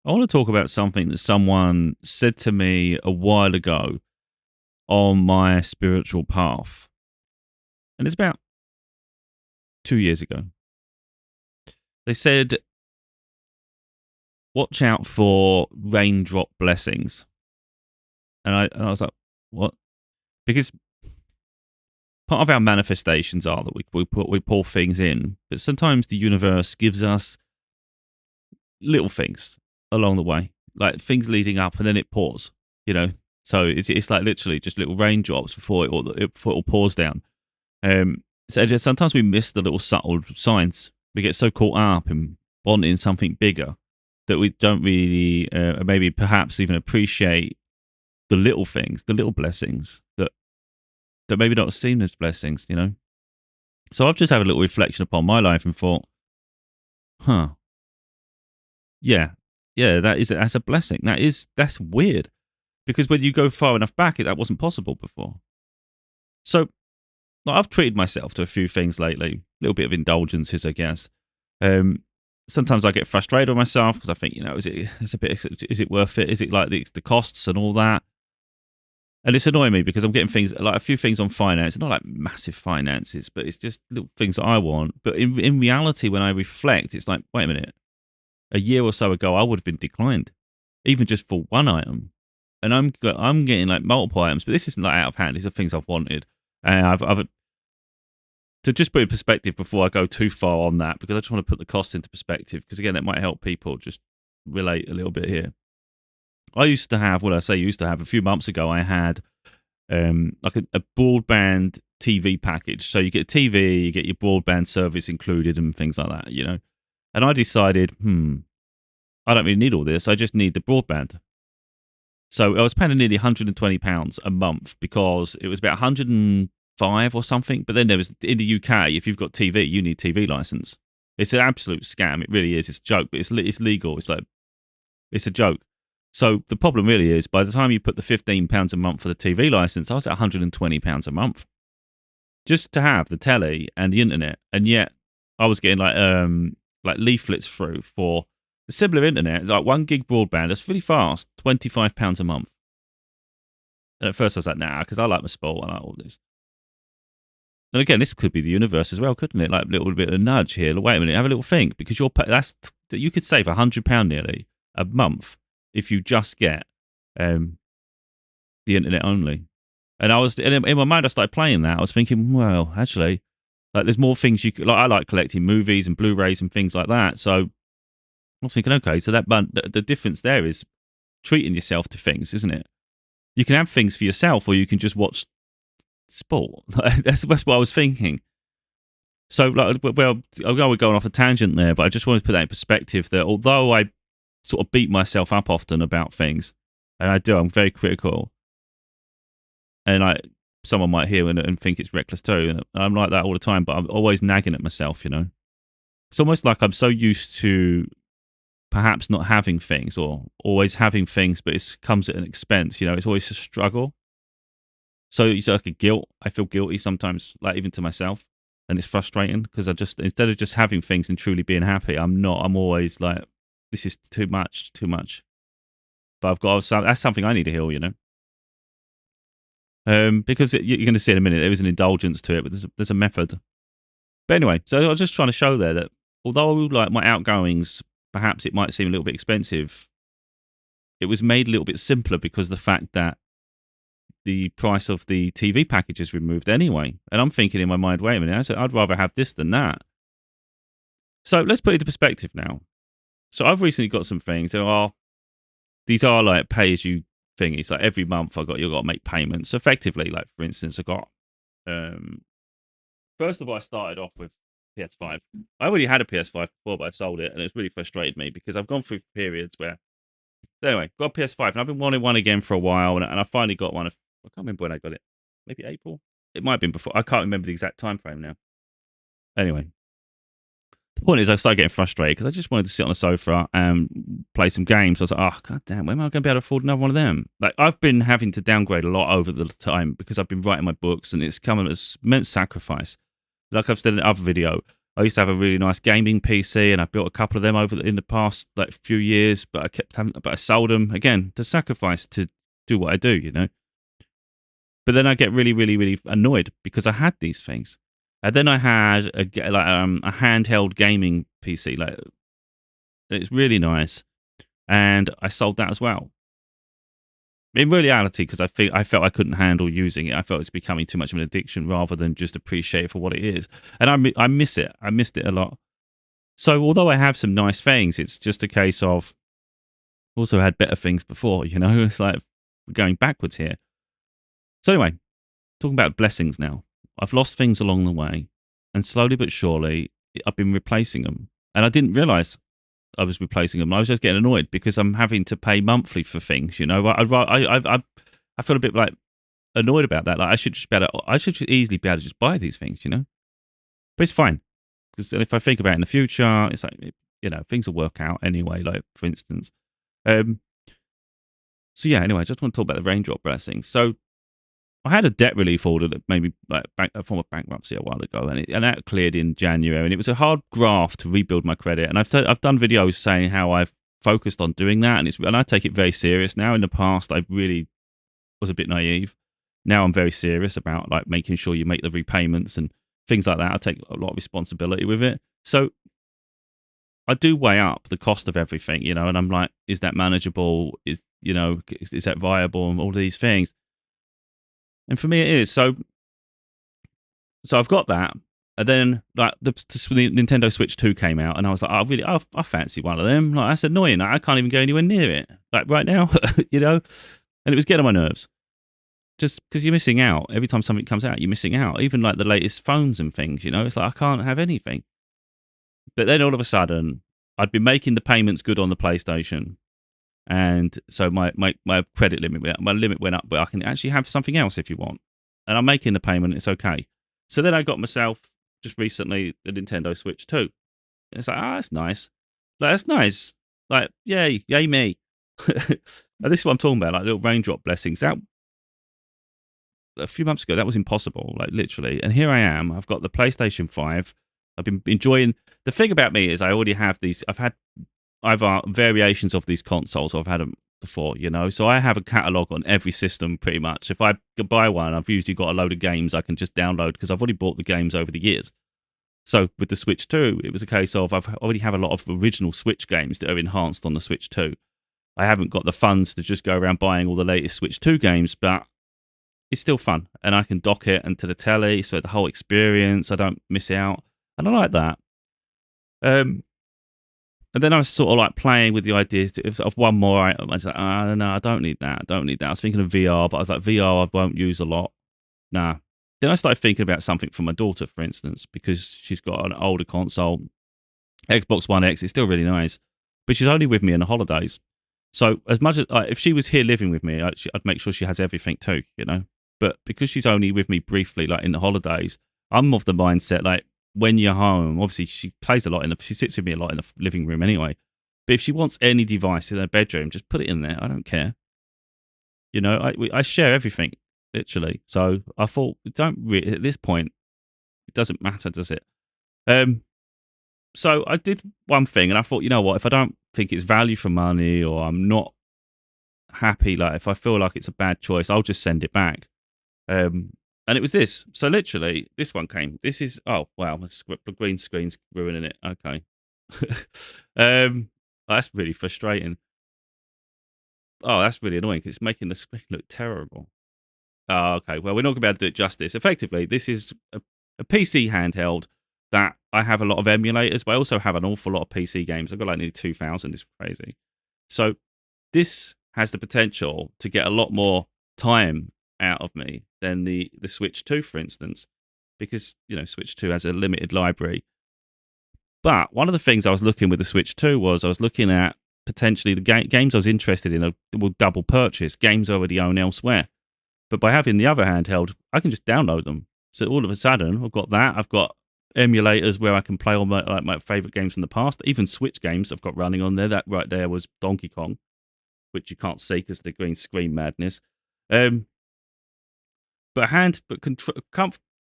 I want to talk about something that someone said to me a while ago on my spiritual path. And it's about 2 years ago. They said, watch out for raindrop blessings. And I was like, what? Because part of our manifestations are that we pull things in, but sometimes the universe gives us little things along the way, like things leading up, and then it pours. You know, so it's like literally just little raindrops before it all pours down. So just sometimes we miss the little subtle signs. We get so caught up in wanting something bigger that we don't really, maybe perhaps even appreciate the little things, the little blessings that maybe not seen as blessings. You know. So I've just had a little reflection upon my life and thought, huh, yeah, yeah, that's a blessing. That's weird because when you go far enough back, that wasn't possible before. So like, I've treated myself to a few things lately, a little bit of indulgences, I guess. Um, Sometimes I get frustrated with myself because I think, is it worth it? Is it like the costs and all that? And it's annoying me because I'm getting things like a few things on finance, not like massive finances, but it's just little things that I want. But in reality, when I reflect, it's like, wait a minute, a year or so ago, I would have been declined, even just for one item. And I'm getting like multiple items, but this isn't like out of hand. These are things I've wanted. And I've to just put in perspective before I go too far on that, because I just want to put the cost into perspective, because again, it might help people just relate a little bit here. I used to have, well, I say used to have, a few months ago, I had like a broadband TV package. So you get a TV, you get your broadband service included and things like that, you know. And I decided, I don't really need all this. I just need the broadband. So I was paying nearly £120 a month because it was about 105 or something. But then there was in the UK, if you've got TV, you need TV license. It's an absolute scam. It really is. It's a joke, but it's legal. It's a joke. So the problem really is, by the time you put the £15 a month for the TV license, I was at £120 a month just to have the telly and the internet. And yet I was getting like leaflets through for the similar internet, like 1 gig broadband. That's really fast, £25 a month. And at first I was like, nah, because I like my sport and I like all this. And again, this could be the universe as well, couldn't it? Like a little bit of a nudge here. Wait a minute, have a little think, because you could save £100 nearly a month if you just get the internet only. And in my mind, I started playing that. I was thinking, well, actually, like there's more things you could, like. I like collecting movies and Blu-rays and things like that. So I was thinking, okay, so the difference there is treating yourself to things, isn't it? You can have things for yourself, or you can just watch sport. That's what I was thinking. So, like, well, I know we're going off a tangent there, but I just wanted to put that in perspective. That although I sort of beat myself up often about things, and I'm very critical, and someone might hear and think it's reckless too, and I'm like that all the time. But I'm always nagging at myself, you know. It's almost like I'm so used to perhaps not having things, or always having things, but it comes at an expense. You know, it's always a struggle. So it's like a guilt. I feel guilty sometimes, like even to myself, and it's frustrating because instead of just having things and truly being happy, I'm not. I'm always like, this is too much, too much. But that's something I need to heal, you know. Because you're going to see in a minute, there is an indulgence to it, but there's a method. But anyway, so I was just trying to show there that although like my outgoings, perhaps it might seem a little bit expensive, it was made a little bit simpler because the fact that the price of the TV package is removed anyway. And I'm thinking in my mind, wait a minute, I'd rather have this than that. So let's put it into perspective now. So I've recently got some things. These are like pay as you thingies. Like every month you've got to make payments. So effectively, like for instance, I got first of all, I started off with PS5. I already had a PS5 before, but I sold it, and it's really frustrated me because I've gone through periods where. Anyway, got a PS5, and I've been wanting one again for a while, and I finally got one. I can't remember when I got it. Maybe April. It might have been before. I can't remember the exact time frame now. Anyway, the point is, I started getting frustrated because I just wanted to sit on the sofa and play some games. I was like, oh, god damn, when am I going to be able to afford another one of them? Like, I've been having to downgrade a lot over the time because I've been writing my books, and it's come as immense sacrifice. Like I've said in another video, I used to have a really nice gaming PC, and I built a couple of them in the past like few years. But I kept having, but I sold them again to sacrifice to do what I do, you know. But then I get really, really, really annoyed because I had these things, and then I had a handheld gaming PC, like it's really nice, and I sold that as well. In reality, because I felt I couldn't handle using it. I felt it's becoming too much of an addiction rather than just appreciate it for what it is. And I miss it. I missed it a lot. So although I have some nice things, it's just a case of also had better things before. You know, it's like we're going backwards here. So anyway, talking about blessings now. I've lost things along the way, and slowly but surely, I've been replacing them. And I didn't realize I was replacing them. I was just getting annoyed because I'm having to pay monthly for things. You know, I feel a bit like annoyed about that. Like I should just easily be able to just buy these things. You know, but it's fine because if I think about it in the future, it's like you know things will work out anyway. Like for instance, um, so yeah. Anyway, I just want to talk about the Raindrop blessings. So I had a debt relief order that made me like a form of bankruptcy a while ago, and that cleared in January. And it was a hard graft to rebuild my credit. And I've done videos saying how I've focused on doing that, and I take it very serious now. In the past, I really was a bit naive. Now I'm very serious about like making sure you make the repayments and things like that. I take a lot of responsibility with it. So I do weigh up the cost of everything, you know, and I'm like, is that manageable? Is that viable? And all of these things. And for me, it is. So I've got that. And then like the Nintendo Switch 2 came out, and I was like, I fancy one of them. Like that's annoying. Like, I can't even go anywhere near it. Like right now, you know. And it was getting on my nerves. Just because you're missing out every time something comes out, you're missing out. Even like the latest phones and things, you know. It's like I can't have anything. But then all of a sudden, I'd been making the payments good on the PlayStation, and so my credit limit went up, but I can actually have something else if you want. And I'm making the payment, it's okay. So then I got myself just recently the Nintendo Switch 2. It's like, that's nice. Like that's nice. Like, yay me. Now, this is what I'm talking about, like little raindrop blessings. That a few months ago, that was impossible, like literally. And here I am. I've got the PlayStation 5. I've been enjoying. The thing about me is I already have these. I've variations of these consoles. I've had them before, you know. So I have a catalog on every system pretty much. If I buy one, I've usually got a load of games I can just download because I've already bought the games over the years. So with the Switch 2, it was a case of I've already have a lot of original Switch games that are enhanced on the Switch 2. I haven't got the funds to just go around buying all the latest Switch 2 games, but it's still fun. And I can dock it into the telly, so the whole experience, I don't miss out. And I like that. And then I was sort of like playing with the idea of one more item. I was like, no, I don't need that. I don't need that. I was thinking of VR, but I was like, VR I won't use a lot. Nah. Then I started thinking about something for my daughter, for instance, because she's got an older console, Xbox One X. It's still really nice, but she's only with me in the holidays. So as much as if she was here living with me, I'd make sure she has everything too, you know. But because she's only with me briefly, like in the holidays, I'm of the mindset like when you're home, obviously she plays a lot she sits with me a lot in the living room anyway. But if she wants any device in her bedroom, just put it in there. I don't care. You know, I share everything literally. So I thought, don't really, at this point, it doesn't matter, does it? So I did one thing, and I thought, you know what? If I don't think it's value for money, or I'm not happy, like if I feel like it's a bad choice, I'll just send it back. And it was this. So literally, this one came. This is, oh, wow, the green screen's ruining it. Okay. That's really frustrating. Oh, that's really annoying because it's making the screen look terrible. Oh, okay. Well, we're not going to be able to do it justice. Effectively, this is a PC handheld that I have a lot of emulators, but I also have an awful lot of PC games. I've got like nearly 2,000. It's crazy. So this has the potential to get a lot more time out of me than the Switch 2, for instance, because, you know, Switch 2 has a limited library. But one of the things I was looking with the Switch 2 was I was looking at potentially the games I was interested in will double purchase, games I already own elsewhere. But by having the other handheld, I can just download them. So all of a sudden, I've got that. I've got emulators where I can play all my favorite games from the past, even Switch games I've got running on there. That right there was Donkey Kong, which you can't see because of the green screen madness. But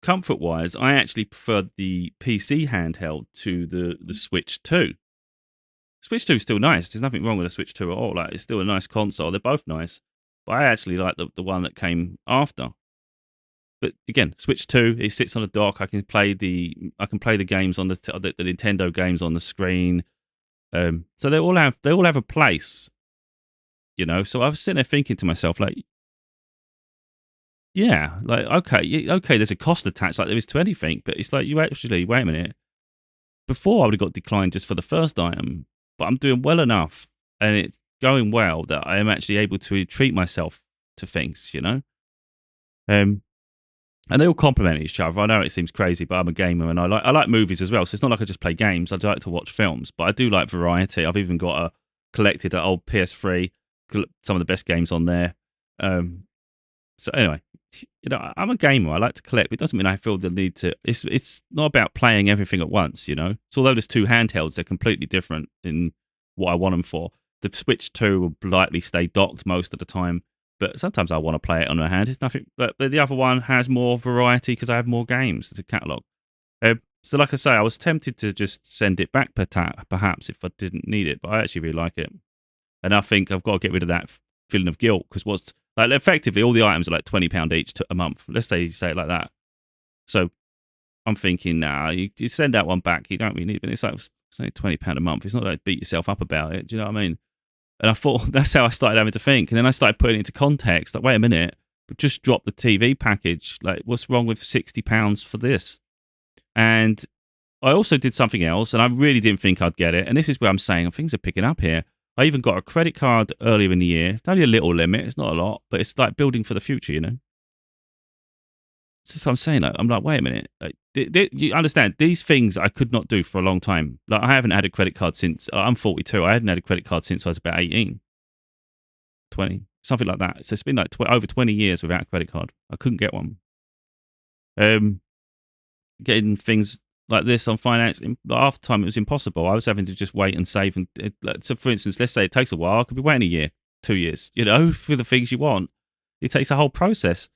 comfort-wise, I actually prefer the PC handheld to the Switch 2. Switch 2 is still nice. There's nothing wrong with the Switch 2 at all. Like, it's still a nice console. They're both nice. But I actually like the one that came after. But again, Switch 2, it sits on a dock. I can play the games on the Nintendo games on the screen. So they all have a place, you know. So I was sitting there thinking to myself, like, yeah, like okay, there's a cost attached, like there is to anything. But it's like you actually wait a minute. Before I would have got declined just for the first item, but I'm doing well enough and it's going well that I am actually able to treat myself to things, you know. Um, And they all complement each other. I know it seems crazy, but I'm a gamer and I like movies as well. So it's not like I just play games. I like to watch films, but I do like variety. I've even got collected an old PS3, some of the best games on there. Um, so anyway, you know, I'm a gamer. I like to collect, but it doesn't mean I feel the need to. It's not about playing everything at once, you know. So although there's two handhelds, they're completely different in what I want them for. The Switch 2 will likely stay docked most of the time, but sometimes I want to play it on my hand. It's nothing, but the other one has more variety because I have more games. It's a catalog. So, like I say, I was tempted to just send it back, perhaps if I didn't need it, but I actually really like it, and I think I've got to get rid of that feeling of guilt because what's like effectively all the items are like £20 each a month. Let's say you say it like that. So I'm thinking, nah, you send that one back. You don't really need it. But it's like it's only £20 a month. It's not like beat yourself up about it. Do you know what I mean? And I thought that's how I started having to think. And then I started putting it into context. Like, wait a minute, but just drop the TV package. Like, what's wrong with £60 for this? And I also did something else, and I really didn't think I'd get it. And this is where I'm saying things are picking up here. I even got a credit card earlier in the year. It's only a little limit. It's not a lot, but it's like building for the future, you know? That's what I'm saying. Like, I'm like, wait a minute. Like, you understand? These things I could not do for a long time. Like, I haven't had a credit card since I'm 42. I hadn't had a credit card since I was about 18, 20, something like that. So it's been like over 20 years without a credit card. I couldn't get one. Um, Getting things like this on finance, half the time it was impossible. I was having to just wait and save. And so, for instance, let's say it takes a while. I could be waiting a year, 2 years, you know, for the things you want. It takes a whole process.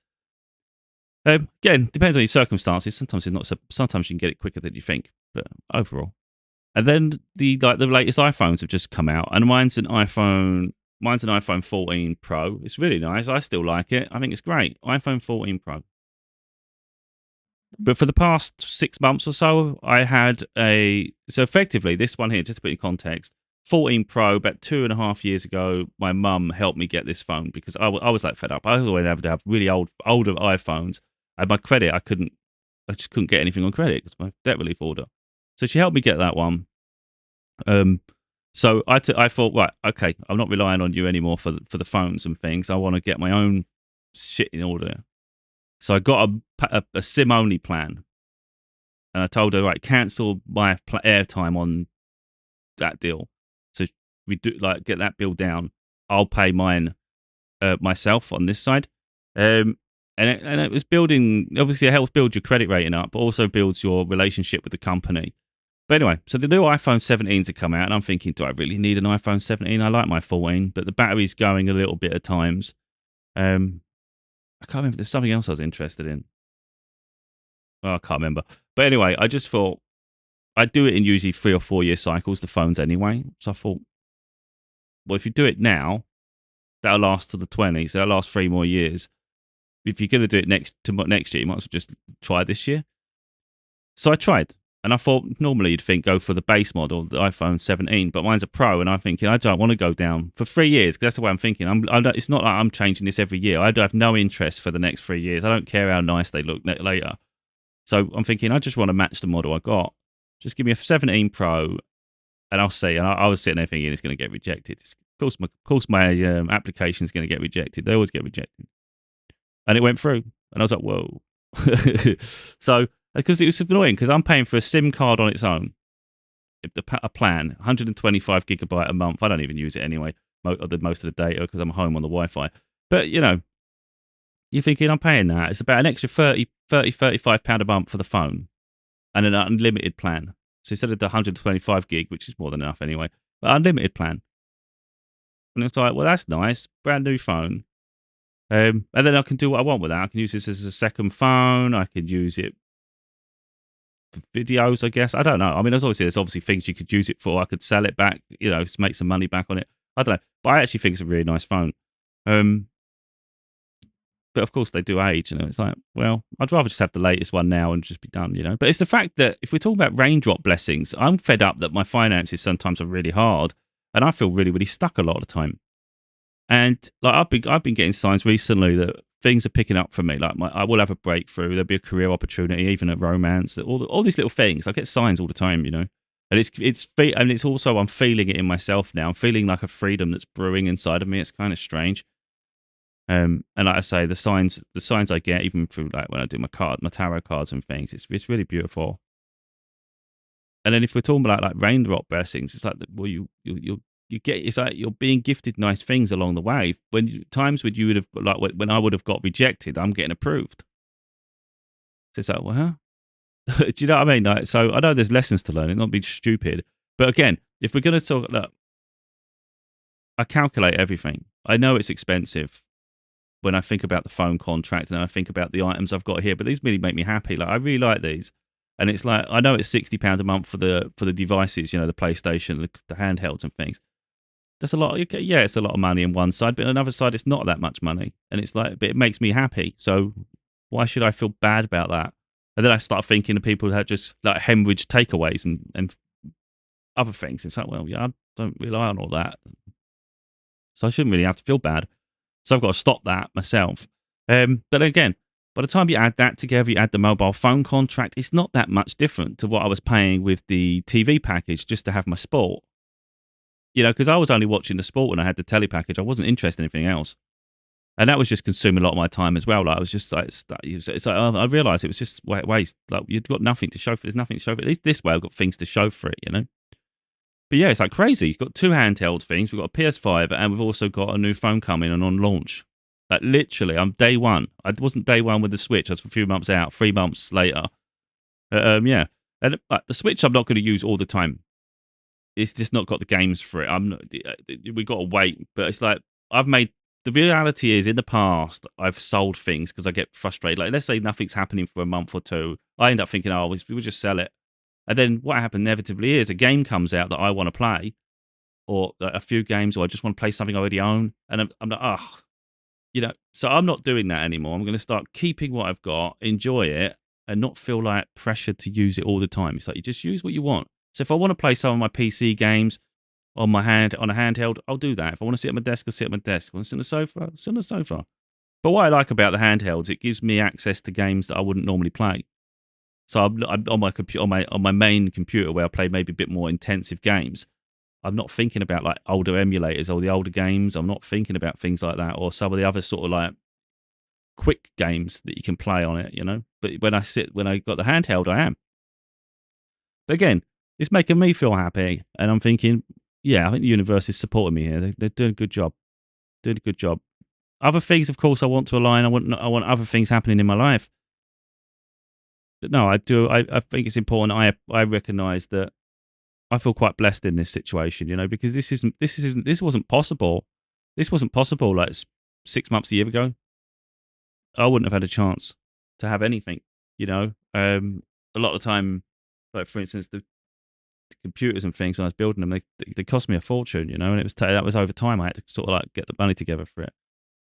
Again, depends on your circumstances. Sometimes it's not. Sometimes you can get it quicker than you think, but overall. And then the latest iPhones have just come out, and mine's an iPhone 14 Pro. It's really nice. I still like it. I think it's great. iPhone 14 Pro. But for the past 6 months or so, I had so effectively this one here, just to put in context, 14 Pro, about 2.5 years ago, my mum helped me get this phone because I was like fed up. I always had to have really older iPhones. And my credit, I just couldn't get anything on credit because my debt relief order. So she helped me get that one. So I thought, right, okay, I'm not relying on you anymore for the phones and things. I want to get my own shit in order. So I got a SIM only plan, and I told her, right, cancel my airtime on that deal. So we do get that bill down. I'll pay mine myself on this side. And it was building. Obviously, it helps build your credit rating up, but also builds your relationship with the company. But anyway, so the new iPhone 17s have come out, and I'm thinking, do I really need an iPhone 17? I like my 14, but the battery's going a little bit at times. I can't remember. There's something else I was interested in. Oh, I can't remember. But anyway, I just thought I'd do it in usually 3 or 4 year cycles, the phones anyway. So I thought, well, if you do it now, that'll last to the 20s. So that'll last 3 more years. If you're going to do it next year, you might as well just try this year. So I tried. And I thought normally you'd think go for the base model, the iPhone 17, but mine's a Pro, and I'm thinking I don't want to go down for 3 years because that's the way I'm thinking. It's not like I'm changing this every year. I have no interest for the next 3 years. I don't care how nice they look later. So I'm thinking I just want to match the model I got. Just give me a 17 Pro, and I'll see. And I was sitting there thinking it's going to get rejected. Of course, my application is going to get rejected. They always get rejected, and it went through. And I was like, whoa. So. Because it was annoying, because I'm paying for a SIM card on its own, a plan, 125 gigabyte a month. I don't even use it anyway, most of the data, because I'm home on the Wi-Fi. But, you know, you're thinking I'm paying that. It's about an extra 35 pound a month for the phone and an unlimited plan. So instead of the 125 gig, which is more than enough anyway, but unlimited plan. And it's like, well, that's nice. Brand new phone. And then I can do what I want with that. I can use this as a second phone. I could use it for videos, I guess. I don't know. I mean, there's obviously things you could use it for. I could sell it back, make some money back on it. I don't know. But I actually think it's a really nice phone. Um, but of course they do age, it's like, well, I'd rather just have the latest one now and just be done. But it's the fact that if we're talking about raindrop blessings, I'm fed up that my finances sometimes are really hard and I feel really, really stuck a lot of the time. And like I've been getting signs recently that things are picking up for me. Like I will have a breakthrough. There'll be a career opportunity, even a romance. All these little things. I get signs all the time, and it's also I'm feeling it in myself now. I'm feeling like a freedom that's brewing inside of me. It's kind of strange. And like I say, the signs I get even through like when I do my tarot cards and things, it's really beautiful. And then if we're talking about like raindrop blessings, it's like well you get, it's like you're being gifted nice things along the way. Times when you would have like when I would have got rejected, I'm getting approved. So it's like, well, huh? Do you know what I mean? Like, so I know there's lessons to learn. It's not being stupid, but again, if we're going to talk, look, I calculate everything. I know it's expensive when I think about the phone contract and I think about the items I've got here, but these really make me happy. Like I really like these. And it's like, I know it's £60 a month for the devices, the PlayStation, the handhelds and things. That's a lot. Yeah, it's a lot of money on one side, but on another side, it's not that much money. And it's like, but it makes me happy. So why should I feel bad about that? And then I start thinking of people that just like hemorrhage takeaways and other things. It's like, well, yeah, I don't rely on all that. So I shouldn't really have to feel bad. So I've got to stop that myself. But again, by the time you add that together, you add the mobile phone contract, it's not that much different to what I was paying with the TV package just to have my sport. Because I was only watching the sport when I had the telly package. I wasn't interested in anything else. And that was just consuming a lot of my time as well. Like I was just like, it's like I realised it was just waste. Like you've got nothing to show for. There's nothing to show for it. At least this way, I've got things to show for it. But yeah, it's like crazy. You've got two handheld things. We've got a PS5, and we've also got a new phone coming and on launch. Like literally, I'm day one. I wasn't day one with the Switch. I was a few months out. 3 months later. Yeah, and the Switch I'm not going to use all the time. It's just not got the games for it. We've got to wait. But it's like the reality is in the past I've sold things because I get frustrated. Like let's say nothing's happening for a month or two. I end up thinking, we'll just sell it. And then what happens inevitably is a game comes out that I want to play, or a few games, or I just want to play something I already own. And I'm like, so I'm not doing that anymore. I'm going to start keeping what I've got, enjoy it, and not feel like pressured to use it all the time. It's like you just use what you want. So if I want to play some of my PC games on a handheld, I'll do that. If I want to sit at my desk, I'll sit at my desk. If I want to sit on the sofa, I'll sit on the sofa. But what I like about the handhelds, it gives me access to games that I wouldn't normally play. So I'm on my computer, on my main computer, where I play maybe a bit more intensive games. I'm not thinking about like older emulators or the older games. I'm not thinking about things like that, or some of the other sort of like quick games that you can play on it. But when I got the handheld, I am. But again, it's making me feel happy, and I'm thinking, yeah, I think the universe is supporting me here. They're doing a good job. Doing a good job. Other things, of course, I want to align. I want other things happening in my life. But no, I do. I think it's important. I recognise that I feel quite blessed in this situation, because this wasn't possible. This wasn't possible like 6 months, a year ago. I wouldn't have had a chance to have anything. A lot of the time, like for instance, the computers and things when I was building them, they cost me a fortune, and it was that was over time. I had to sort of like get the money together for it,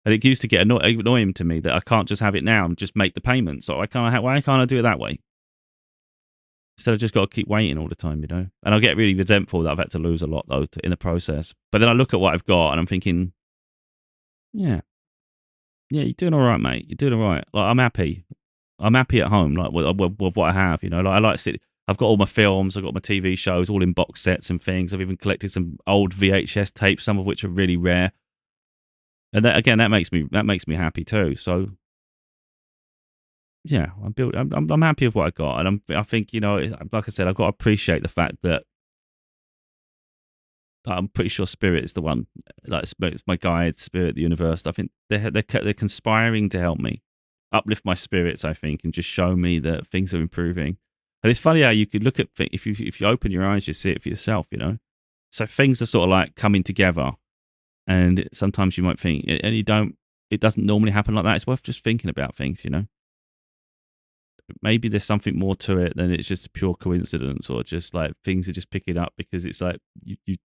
and it used to get annoying to me that I can't just have it now and just make the payment. So why can't I do it that way? Instead, I just got to keep waiting all the time, And I get really resentful that I've had to lose a lot though in the process. But then I look at what I've got and I'm thinking, yeah, you're doing all right, mate. You're doing all right. Like I'm happy. I'm happy at home, like with what I have. Like I like to sit. I've got all my films, I've got my TV shows, all in box sets and things. I've even collected some old VHS tapes, some of which are really rare. And that makes me happy too. So yeah, I'm happy with what I got, and I think like I said, I've got to appreciate the fact that I'm pretty sure Spirit is the one, like it's my guide, Spirit, the universe. I think they're conspiring to help me uplift my spirits. I think, and just show me that things are improving. And it's funny how you could look at things, if you open your eyes, you see it for yourself. So things are sort of like coming together, and sometimes you might think, and you don't. it doesn't normally happen like that. It's worth just thinking about things, Maybe there's something more to it than it's just a pure coincidence, or just like things are just picking up because it's like you've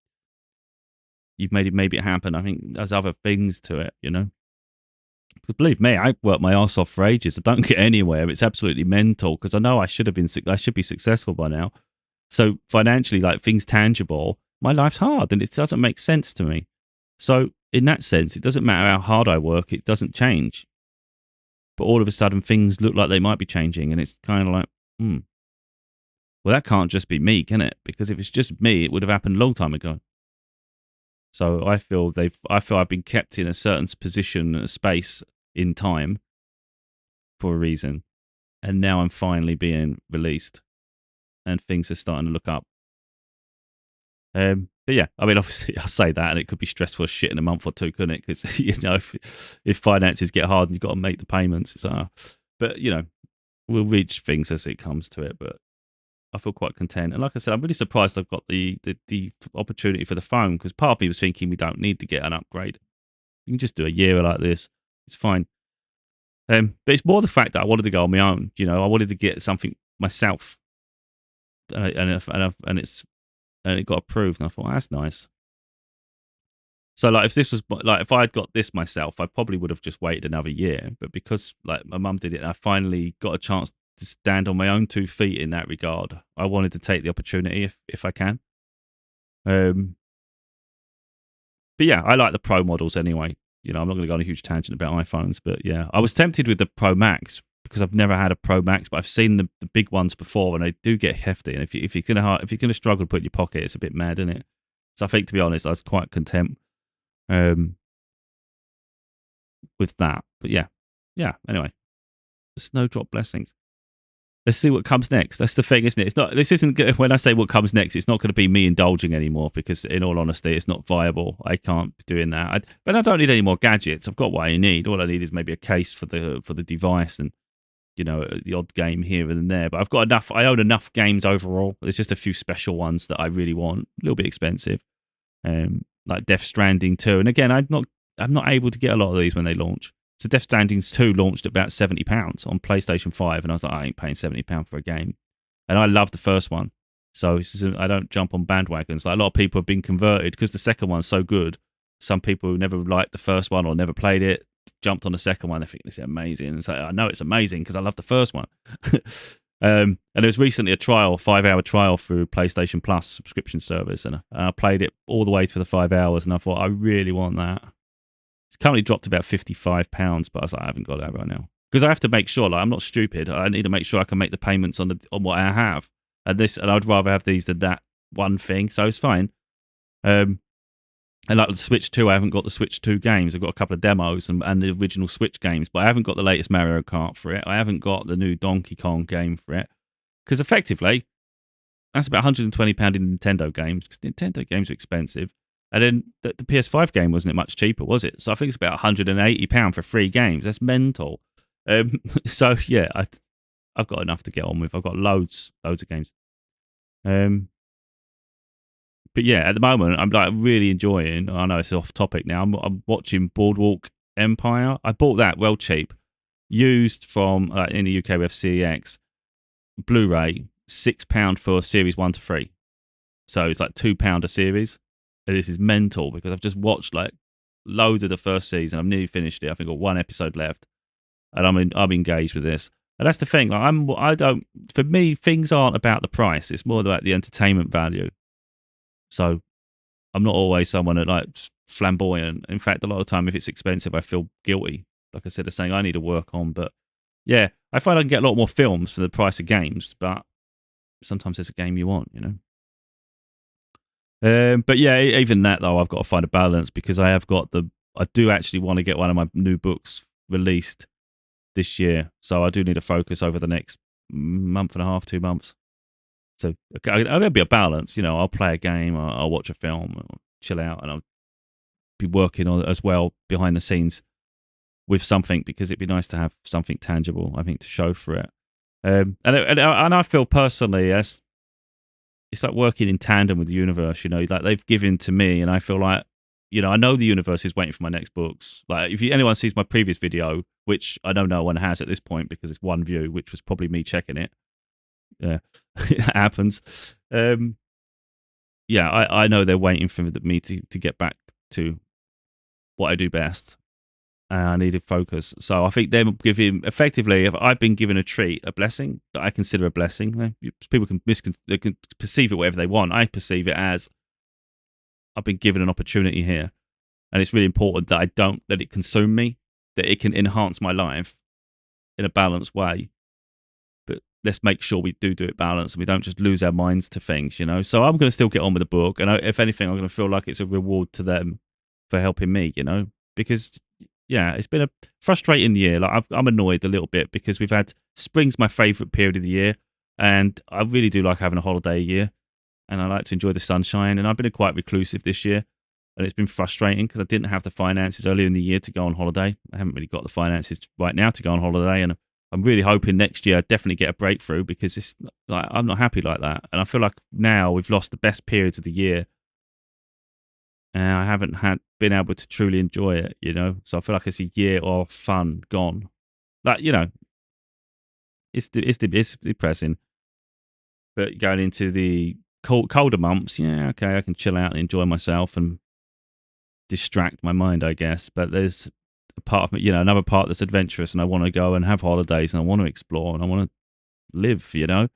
made it, maybe it happen. I think there's other things to it. Because believe me, I've worked my ass off for ages. I don't get anywhere. It's absolutely mental because I know I should be successful by now. So financially, like things tangible, my life's hard and it doesn't make sense to me. So in that sense, it doesn't matter how hard I work, it doesn't change. But all of a sudden, things look like they might be changing, and it's kind of like, well, that can't just be me, can it? Because if it's just me, it would have happened a long time ago. So I feel I've been kept in a certain position, a space in time for a reason, and now I'm finally being released, and things are starting to look up. But yeah, I mean, obviously, I say that, and it could be stressful as shit in a month or two, couldn't it? Because if finances get hard and you've got to make the payments, it's but we'll reach things as it comes to it. But I feel quite content, and like I said, I'm really surprised I've got the opportunity for the phone, because part of me was thinking we don't need to get an upgrade. You can just do a year like this; it's fine. But it's more the fact that I wanted to go on my own. I wanted to get something myself, and it got approved, and I thought, that's nice. So like, if I had got this myself, I probably would have just waited another year. But because like my mum did it, and I finally got a chance to stand on my own 2 feet in that regard, I wanted to take the opportunity if I can. But yeah, I like the Pro models anyway. I'm not going to go on a huge tangent about iPhones, but yeah, I was tempted with the Pro Max because I've never had a Pro Max, but I've seen the big ones before, and they do get hefty. And if you're gonna struggle to put it in your pocket, it's a bit mad, isn't it? So I think, to be honest, I was quite content with that. But yeah. Anyway, Snowdrop blessings. Let's see what comes next. That's the thing, isn't it? This isn't when I say what comes next, it's not going to be me indulging anymore, because in all honesty, it's not viable. I can't be doing that. But I don't need any more gadgets. I've got what I need. All I need is maybe a case for the device, and the odd game here and there. But I've got enough. I own enough games overall. There's just a few special ones that I really want. A little bit expensive, like Death Stranding 2. And again, I'm not able to get a lot of these when they launch. So Death Stranding 2 launched at about £70 on PlayStation 5, and I was like, I ain't paying £70 for a game. And I love the first one, so I don't jump on bandwagons. Like, a lot of people have been converted because the second one's so good. Some people who never liked the first one or never played it jumped on the second one. They think this is amazing, and I know it's amazing because I love the first one. And there was recently a 5-hour trial through PlayStation Plus subscription service, and I played it all the way for the 5 hours, and I thought, I really want that. It's currently dropped about £55, but I was like, I haven't got that right now, because I have to make sure, like, I'm not stupid. I need to make sure I can make the payments on what I have, and I'd rather have these than that one thing, so it's fine. And like the Switch 2, I haven't got the Switch 2 games. I've got a couple of demos and the original Switch games, but I haven't got the latest Mario Kart for it. I haven't got the new Donkey Kong game for it, because effectively, that's about £120 in Nintendo games, because Nintendo games are expensive. And then the PS5 game wasn't much cheaper, was it? So I think it's about £180 for 3 games. That's mental. So yeah, I've got enough to get on with. I've got loads of games. But yeah, at the moment, I'm like really enjoying. I know it's off topic now. I'm watching Boardwalk Empire. I bought that well cheap, used from in the UK with CEX, Blu-ray, £6 for series 1 to 3. So it's like £2 a series. And this is mental, because I've just watched like loads of the first season. I've nearly finished it. I think I've got 1 episode left, and I'm engaged with this. And that's the thing. Like, for me, things aren't about the price. It's more about the entertainment value. So I'm not always someone that likes flamboyant. In fact, a lot of the time, if it's expensive, I feel guilty. Like I said, it's saying I need to work on. But yeah, I find I can get a lot more films for the price of games. But sometimes it's a game you want, But yeah, even that though, I've got to find a balance, because I do actually want to get one of my new books released this year. So I do need to focus over the next month and a half, 2 months. So there'll be a balance, I'll play a game, I'll watch a film, I'll chill out, and I'll be working on it as well behind the scenes with something, because it'd be nice to have something tangible, I think, to show for it. And I feel personally, it's like working in tandem with the universe, like they've given to me, and I feel like you know, I know the universe is waiting for my next books. Like, if anyone sees my previous video, which I know no one has at this point because it's one view, which was probably me checking it. Yeah, it happens. Yeah, I know they're waiting for me to get back to what I do best. And I needed focus. So I think them giving, effectively, if I've been given a treat, a blessing that I consider a blessing. People can they can perceive it whatever they want. I perceive it as I've been given an opportunity here. And it's really important that I don't let it consume me, that it can enhance my life in a balanced way. But let's make sure we do it balanced and we don't just lose our minds to things, you know? So I'm going to still get on with the book. And if anything, I'm going to feel like it's a reward to them for helping me, you know? Because, yeah, it's been a frustrating year. Like, I'm annoyed a little bit because we've had spring's my favourite period of the year. And I really do like having a holiday a year. And I like to enjoy the sunshine. And I've been quite reclusive this year. And it's been frustrating because I didn't have the finances earlier in the year to go on holiday. I haven't really got the finances right now to go on holiday. And I'm really hoping next year I definitely get a breakthrough because it's like I'm not happy like that. And I feel like now we've lost the best periods of the year. And I haven't been able to truly enjoy it, you know? So I feel like it's a year of fun gone. Like, you know, it's depressing. But going into the colder months, yeah, okay, I can chill out and enjoy myself and distract my mind, I guess. But there's a part of me, you know, another part that's adventurous, and I want to go and have holidays, and I want to explore, and I want to live, you know. And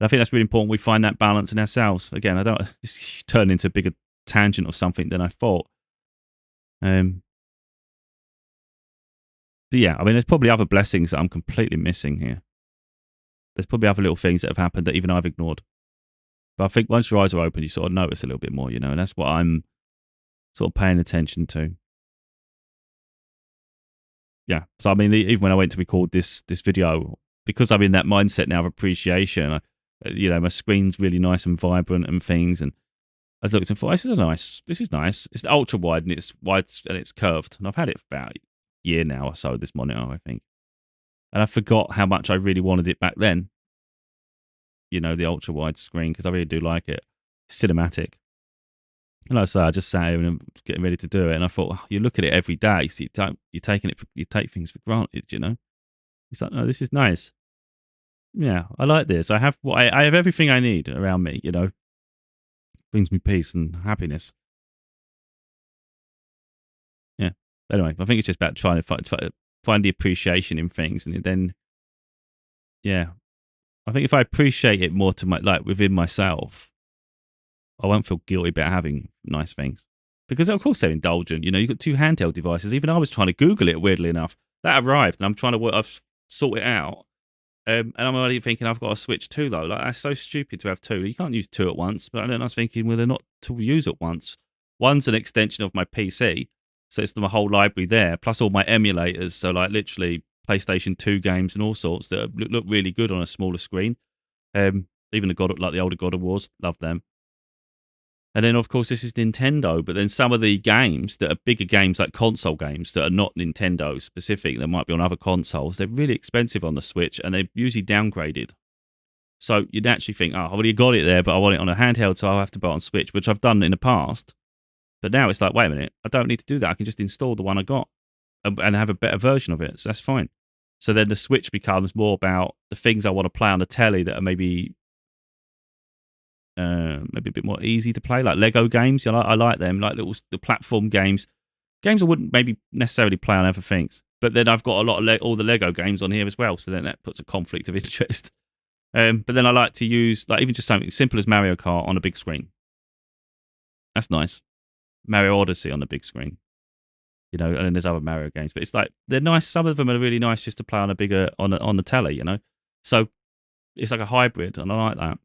I think that's really important. We find that balance in ourselves. Again, I don't this turn into a bigger tangent of something than I thought. But yeah, I mean, there's probably other blessings that I'm completely missing here. There's probably other little things that have happened that even I've ignored. But I think once your eyes are open, you sort of notice a little bit more, you know, and that's what I'm sort of paying attention to. Yeah. So I mean, even when I went to record this video, because I'm in that mindset now of appreciation, you know, my screen's really nice and vibrant and things, and I looked and thought, this is nice. It's ultra wide and it's wide and it's curved, and I've had it for about a year now or so. This monitor, I think, and I forgot how much I really wanted it back then. You know, the ultra wide screen, because I really do like it. It's cinematic. And like I say, I just sat here and getting ready to do it, and I thought, oh, you look at it every day, so you take things for granted, you know. It's like, no, this is nice. Yeah, I like this. I have everything I need around me, you know. Brings me peace and happiness. Yeah. Anyway, I think it's just about trying to find the appreciation in things, and then, yeah, I think if I appreciate it more to my like within myself, I won't feel guilty about having nice things. Because of course they're indulgent. You know, you've got two handheld devices. Even I was trying to Google it, weirdly enough. That arrived, and I'm trying to I've sort it out. And I'm already thinking I've got a Switch 2 though. Like, that's so stupid to have two. You can't use two at once. But then I was thinking, well, they're not to use at once. One's an extension of my PC, so it's my whole library there, plus all my emulators. So like literally PlayStation 2 games and all sorts that look really good on a smaller screen. Even like the older God of Wars, love them. And then, of course, this is Nintendo. But then some of the games that are bigger games, like console games that are not Nintendo specific, that might be on other consoles, they're really expensive on the Switch, and they're usually downgraded. So you'd actually think, oh, I've already got it there, but I want it on a handheld, so I'll have to buy it on Switch, which I've done in the past. But now it's like, wait a minute, I don't need to do that. I can just install the one I got and have a better version of it. So that's fine. So then the Switch becomes more about the things I want to play on the telly that are maybe a bit more easy to play, like Lego games. I like them, like the platform games. Games I wouldn't maybe necessarily play on other things. But then I've got a lot of all the Lego games on here as well, so then that puts a conflict of interest. But then I like to use like even just something simple as Mario Kart on a big screen. That's nice. Mario Odyssey on the big screen. You know, and then there's other Mario games, but it's like they're nice. Some of them are really nice just to play on a bigger on the telly, you know. So it's like a hybrid, and I like that.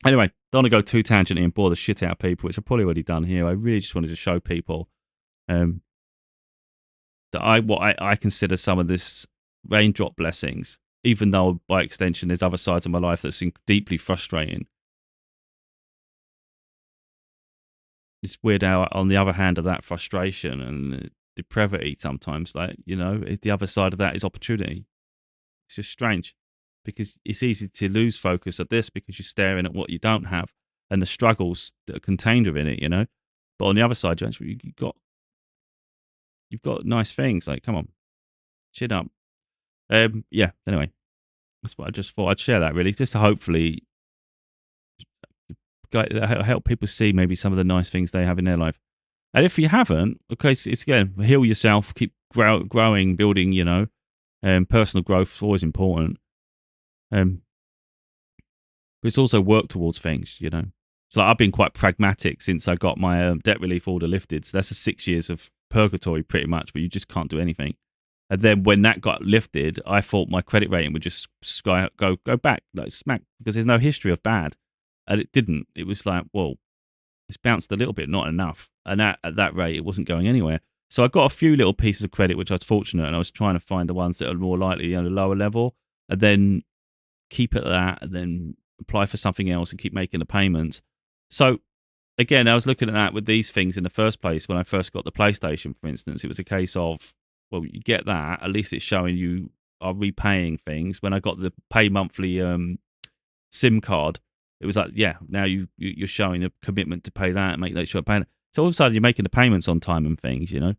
Anyway, don't want to go too tangenty and bore the shit out of people, which I've probably already done here. I really just wanted to show people that I consider some of this raindrop blessings, even though by extension there's other sides of my life that's deeply frustrating. It's weird how, on the other hand of that frustration and depravity, sometimes, like, you know, the other side of that is opportunity. It's just strange because it's easy to lose focus at this because you're staring at what you don't have and the struggles that are contained within it, you know. But on the other side, you've got nice things. Like, come on, chin up. Yeah. Anyway, that's what I just thought I'd share that really, just to hopefully help people see maybe some of the nice things they have in their life. And if you haven't, okay, it's again, heal yourself, keep growing, building. Personal growth is always important. But it's also work towards things. So I've been quite pragmatic since I got my debt relief order lifted. So that's 6 years of purgatory pretty much, but you just can't do anything. And then when that got lifted, I thought my credit rating would just go back like smack, because there's no history of bad. And it didn't. It was like, well, it's bounced a little bit, not enough. And at that rate, it wasn't going anywhere. So I got a few little pieces of credit, which I was fortunate, and I was trying to find the ones that are more likely on a lower level, and then keep it at that, and then apply for something else and keep making the payments. So again, I was looking at that with these things in the first place. When I first got the PlayStation, for instance, it was a case of, well, you get that, at least it's showing you are repaying things. When I got the pay monthly SIM card, it was like, yeah, now you're showing a commitment to pay that and make that sure paying it. So all of a sudden you're making the payments on time and things. And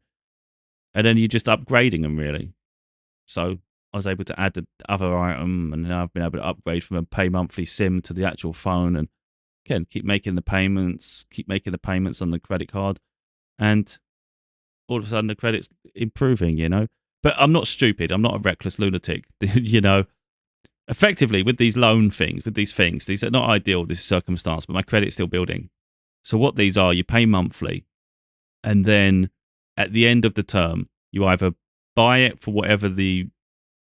then you're just upgrading them really. So I was able to add the other item, and now I've been able to upgrade from a pay monthly SIM to the actual phone, and again, keep making the payments on the credit card, and all of a sudden the credit's improving. But I'm not stupid. I'm not a reckless lunatic. Effectively, with these loan things, these are not ideal, this circumstance, but my credit's still building. So what these are, you pay monthly, and then at the end of the term, you either buy it for whatever the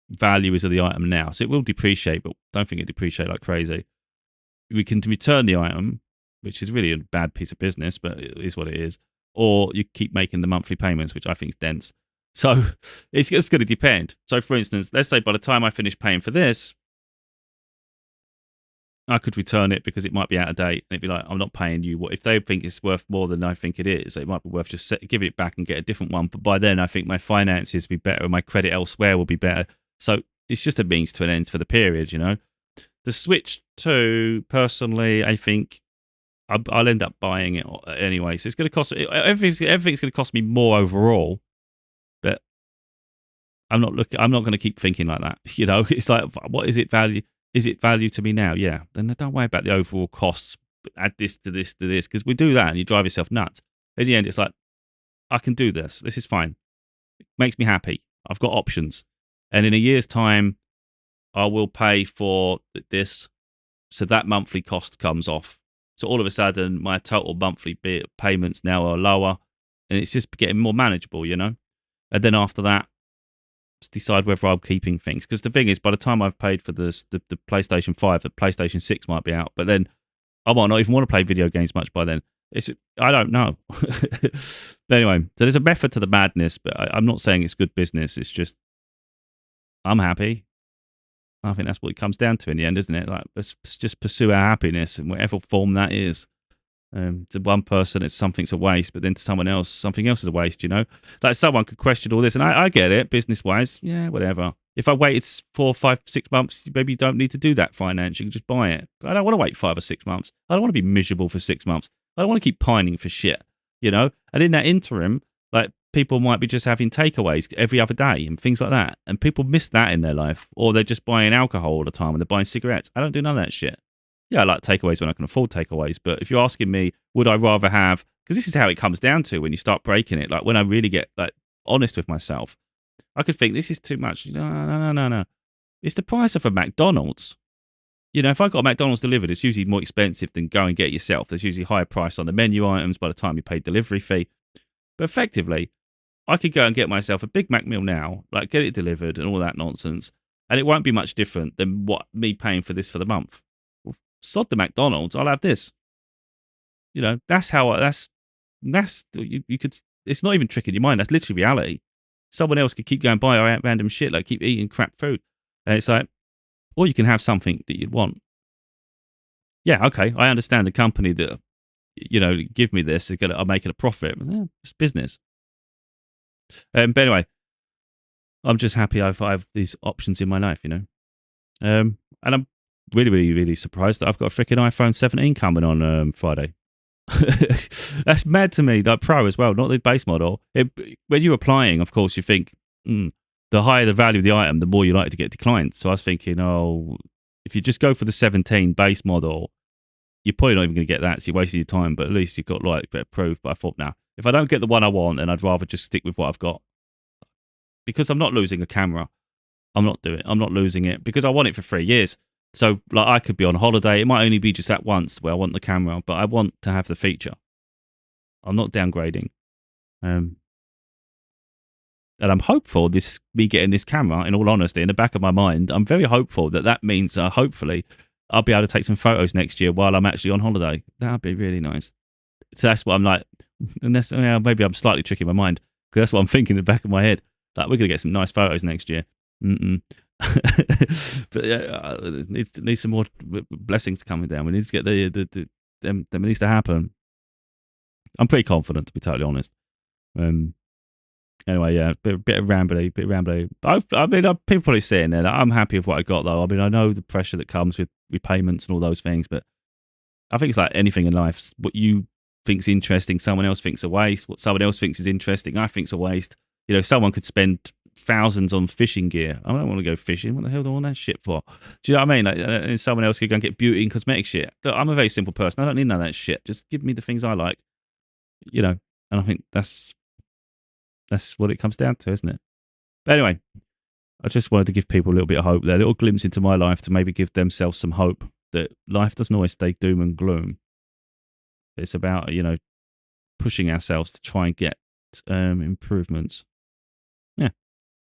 value is of the item now. So it will depreciate, but don't think it depreciate like crazy. We can return the item, which is really a bad piece of business, but it is what it is. Or you keep making the monthly payments, which I think is dense. So it's going to depend. So for instance, let's say by the time I finish paying for this, I could return it because it might be out of date. And it'd be like, I'm not paying you. What if they think it's worth more than I think it is? It might be worth just giving it back and get a different one. But by then, I think my finances will be better, and my credit elsewhere will be better. So it's just a means to an end for the period. The Switch 2, personally, I think I'll end up buying it anyway. So it's going to cost everything's going to cost me more overall. But I'm not going to keep thinking like that. It's like, what is it value? Is it value to me now? Yeah. Then don't worry about the overall costs. Add this to this to this, because we do that and you drive yourself nuts. In the end, it's like, I can do this. This is fine. It makes me happy. I've got options. And in a year's time, I will pay for this. So that monthly cost comes off. So all of a sudden, my total monthly payments now are lower, and it's just getting more manageable. And then after that, decide whether I'm keeping things. Because the thing is, by the time I've paid for the PlayStation 5, the PlayStation 6 might be out, but then I might not even want to play video games much by then. I don't know. But anyway, so there's a method to the madness, but I'm not saying it's good business. It's just, I'm happy. I think that's what it comes down to in the end, isn't it? Like, let's just pursue our happiness in whatever form that is. To one person, it's something's a waste, but then to someone else, something else is a waste. Like someone could question all this, and I get it, business wise. Yeah, whatever. If I waited 4, 5, 6 months, maybe you don't need to do that finance. You can just buy it. But I don't want to wait 5 or 6 months. I don't want to be miserable for 6 months. I don't want to keep pining for shit. And in that interim, like, people might be just having takeaways every other day and things like that, and people miss that in their life, or they're just buying alcohol all the time and they're buying cigarettes. I don't do none of that shit. Yeah, I like takeaways when I can afford takeaways, but if you're asking me, would I rather have, because this is how it comes down to when you start breaking it, like when I really get like honest with myself, I could think this is too much. No. It's the price of a McDonald's. If I got a McDonald's delivered, it's usually more expensive than go and get it yourself. There's usually higher price on the menu items by the time you pay delivery fee. But effectively, I could go and get myself a Big Mac meal now, like get it delivered and all that nonsense, and it won't be much different than what me paying for this for the month. Sod the McDonald's, I'll have this. That's how, you could, it's not even tricking your mind. That's literally reality. Someone else could keep going buy random shit, like keep eating crap food. And it's like, or you can have something that you'd want. Yeah, okay, I understand the company that, give me this, I'm making a profit. Yeah, it's business. But anyway, I'm just happy I have these options in my life, and I'm really, really, really surprised that I've got a freaking iPhone 17 coming on Friday. That's mad to me. Like Pro as well, not the base model. When you're applying, of course, you think the higher the value of the item, the more you like to get declined. So I was thinking, oh, if you just go for the 17 base model, you're probably not even going to get that. So you're wasting your time. But at least you've got like better proof. But I thought, now, if I don't get the one I want, then I'd rather just stick with what I've got because I'm not losing a camera. I'm not doing it. I'm not losing it because I want it for 3 years. So like I could be on holiday. It might only be just that once where I want the camera, but I want to have the feature. I'm not downgrading. And I'm hopeful me getting this camera, in all honesty, in the back of my mind, I'm very hopeful that means hopefully I'll be able to take some photos next year while I'm actually on holiday. That'd be really nice. So that's what I'm like. And that's, maybe I'm slightly tricking my mind because that's what I'm thinking in the back of my head. Like we're gonna get some nice photos next year. But needs some more blessings coming down. We need to get them needs to happen. I'm pretty confident, to be totally honest. Anyway, yeah, bit of rambly. I mean, people probably saying there that I'm happy with what I got, though. I mean, I know the pressure that comes with repayments and all those things, but I think it's like anything in life. What you think's interesting, someone else thinks a waste. What someone else thinks is interesting, I think's a waste. You know, someone could spend thousands on fishing gear. I don't want to go fishing. What the hell do I want that shit for? Do you know what I mean? Like, and someone else could go and get beauty and cosmetic shit. Look, I'm a very simple person. I don't need none of that shit. Just give me the things I like. You know, and I think that's what it comes down to, isn't it? But anyway, I just wanted to give people a little bit of hope there, a little glimpse into my life to maybe give themselves some hope that life doesn't always stay doom and gloom. It's about, pushing ourselves to try and get improvements.